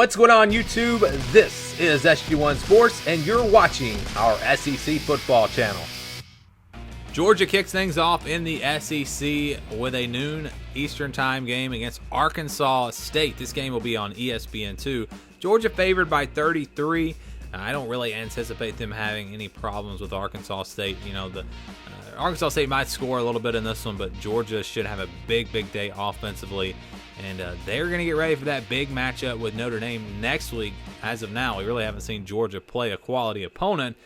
What's going on, YouTube? This is SG1 Sports, and you're watching our SEC football channel. Georgia kicks things off in the SEC with a noon Eastern time game against Arkansas State. This game will be on ESPN2. Georgia favored by 33. I don't really anticipate them having any problems with Arkansas State. You know, Arkansas State might score a little bit in this one, but Georgia should have a big day offensively. And they're going to get ready for that big matchup with Notre Dame next week. As of now, we really haven't seen Georgia play a quality opponent,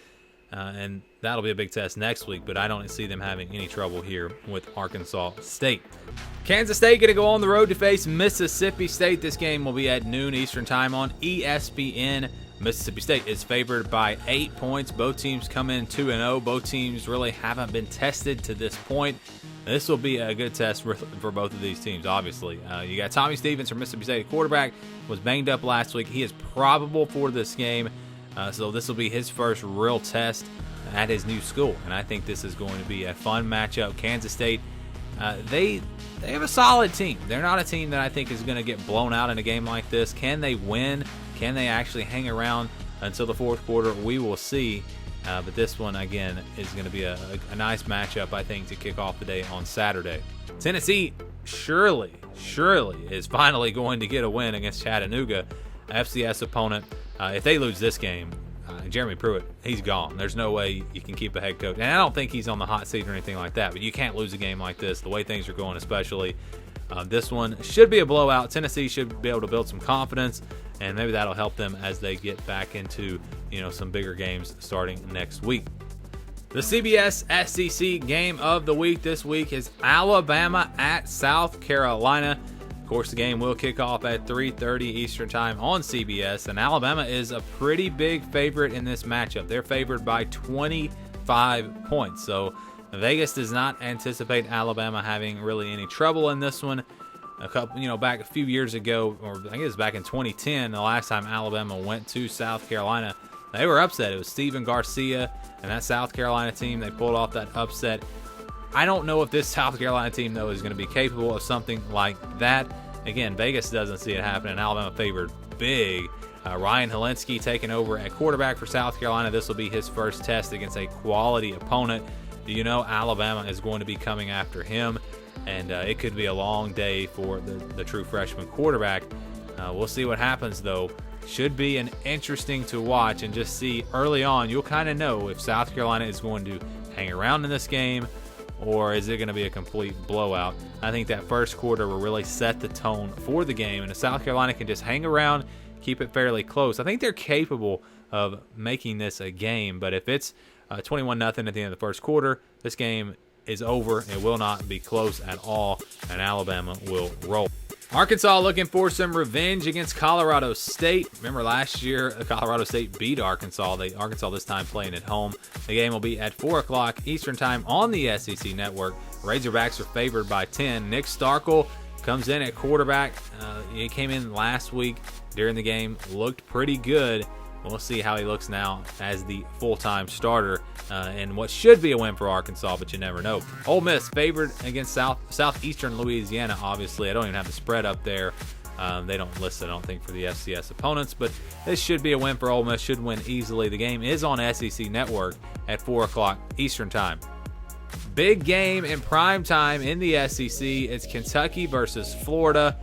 and that'll be a big test next week. But I don't see them having any trouble here with Arkansas State. Kansas State going to go on the road to face Mississippi State. This game will be at noon Eastern time on ESPN. Mississippi State is favored by 8 points. Both teams come in 2-0. Both teams really haven't been tested to this point. This will be a good test for both of these teams, obviously. You got Tommy Stevens from Mississippi State. Quarterback was banged up last week. He is probable for this game, so this will be his first real test at his new school, and I think this is going to be a fun matchup. Kansas State, they have a solid team. They're not a team that I think is going to get blown out in a game like this. Can they win? Can they actually hang around until the fourth quarter? We will see. But this one, again, is going to be a nice matchup, I think, to kick off the day on Saturday. Tennessee surely is finally going to get a win against Chattanooga, FCS opponent. If they lose this game, Jeremy Pruitt, he's gone. There's no way you can keep a head coach. And I don't think he's on the hot seat or anything like that, but you can't lose a game like this, the way things are going especially. This one should be a blowout. Tennessee should be able to build some confidence, and maybe that'll help them as they get back into, some bigger games starting next week. The CBS SEC game of the week this week is Alabama at South Carolina. Of course, the game will kick off at 3:30 Eastern time on CBS, and Alabama is a pretty big favorite in this matchup. They're favored by 25 points, so Vegas does not anticipate Alabama having really any trouble in this one. Back a few years ago, or I think it was back in 2010, the last time Alabama went to South Carolina, they were upset. It was Steven Garcia and that South Carolina team. They pulled off that upset. I don't know if this South Carolina team, though, is going to be capable of something like that. Again, Vegas doesn't see it happening. Alabama favored big. Ryan Helinski taking over at quarterback for South Carolina. This will be his first test against a quality opponent. Alabama is going to be coming after him, and it could be a long day for the true freshman quarterback. We'll see what happens, though. Should be an interesting to watch, and just see early on, you'll kind of know if South Carolina is going to hang around in this game or is it going to be a complete blowout. I think that first quarter will really set the tone for the game, and if South Carolina can just hang around, keep it fairly close, I think they're capable of making this a game. But if it's 21-0 at the end of the first quarter, this game is over. It will not be close at all, and Alabama will roll. Arkansas looking for some revenge against Colorado State. Remember last year, Colorado State beat Arkansas. Arkansas this time playing at home. The game will be at 4 o'clock Eastern time on the SEC Network. Razorbacks are favored by 10. Nick Starkel comes in at quarterback. He came in last week during the game, looked pretty good. We'll see how he looks now as the full-time starter, and what should be a win for Arkansas, but you never know. Ole Miss favored against Southeastern Louisiana, obviously. I don't even have the spread up there. They don't list it, I don't think, for the FCS opponents, but this should be a win for Ole Miss. Should win easily. The game is on SEC Network at 4 o'clock Eastern time. Big game in prime time in the SEC. It's Kentucky versus Florida.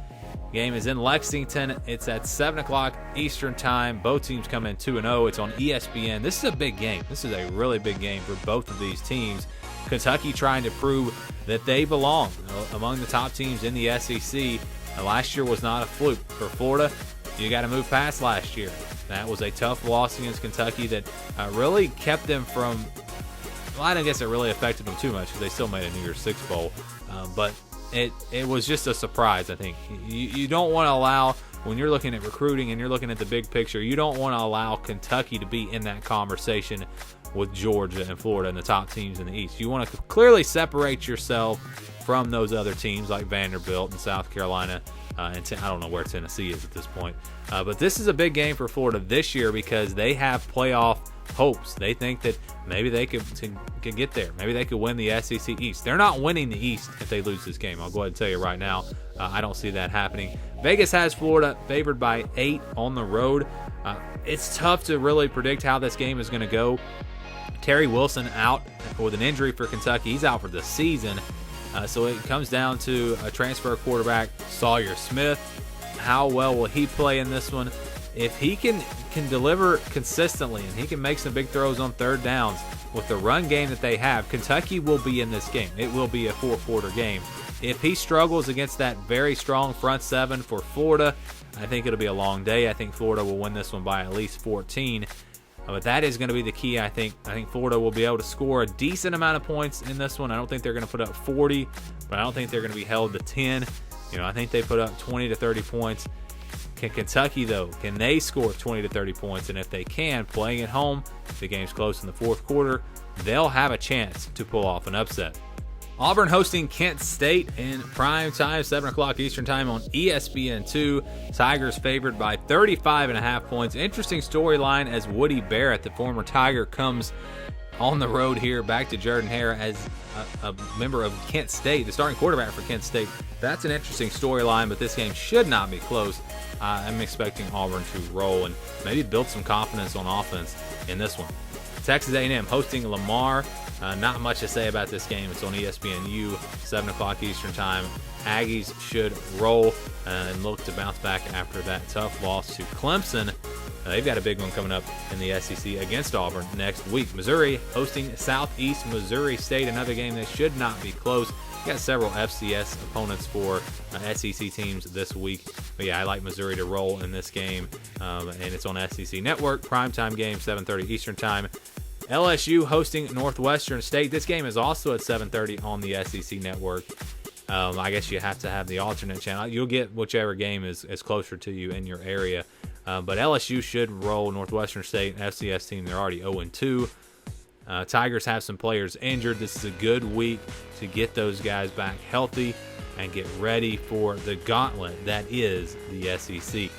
Game is in Lexington. It's at 7 o'clock Eastern time. Both teams come in 2-0. It's on ESPN. This is a big game. This is a really big game for both of these teams. Kentucky trying to prove that they belong among the top teams in the SEC. Last year was not a fluke. For Florida, you got to move past last year. That was a tough loss against Kentucky that really kept them from, well, I don't guess it really affected them too much because they still made a New Year's Six Bowl. But it was just a surprise, I think. You don't want to allow, when you're looking at recruiting and you're looking at the big picture, you don't want to allow Kentucky to be in that conversation with Georgia and Florida and the top teams in the East. You want to clearly separate yourself from those other teams like Vanderbilt and South Carolina. And I don't know where Tennessee is at this point. But this is a big game for Florida this year because they have playoff hopes. They think that maybe they could get there. Maybe they could win the SEC East. They're not winning the East if they lose this game. I'll go ahead and tell you right now. I don't see that happening. Vegas has Florida favored by 8 on the road. It's tough to really predict how this game is going to go. Terry Wilson out with an injury for Kentucky. He's out for the season. So it comes down to a transfer quarterback, Sawyer Smith. How well will he play in this one? If he can deliver consistently and he can make some big throws on third downs with the run game that they have, Kentucky will be in this game. It will be a 4-quarter game. If he struggles against that very strong front seven for Florida, I think it'll be a long day. I think Florida will win this one by at least 14. But that is going to be the key, I think. I think Florida will be able to score a decent amount of points in this one. I don't think they're going to put up 40, but I don't think they're going to be held to 10. I think they put up 20 to 30 points. Can Kentucky, though, can they score 20 to 30 points? And if they can, playing at home, if the game's close in the fourth quarter, they'll have a chance to pull off an upset. Auburn hosting Kent State in prime time, 7 o'clock Eastern time on ESPN2. Tigers favored by 35.5 points. Interesting storyline as Woody Barrett, the former Tiger, comes on the road here back to Jordan-Hare as a member of Kent State, the starting quarterback for Kent State. That's an interesting storyline, but this game should not be close. I'm expecting Auburn to roll and maybe build some confidence on offense in this one. Texas A&M hosting Lamar. Not much to say about this game. It's on ESPNU, 7 o'clock Eastern time. Aggies should roll and look to bounce back after that tough loss to Clemson. They've got a big one coming up in the SEC against Auburn next week. Missouri hosting Southeast Missouri State, another game that should not be close. Got several FCS opponents for SEC teams this week. But yeah, I like Missouri to roll in this game, and it's on SEC Network. Primetime game, 7:30 Eastern time. LSU hosting Northwestern State. This game is also at 7:30 on the SEC Network. I guess you have to have the alternate channel. You'll get whichever game is closer to you in your area. But LSU should roll. Northwestern State, FCS team, they're already 0-2. Tigers have some players injured. This is a good week to get those guys back healthy and get ready for the gauntlet that is the SEC.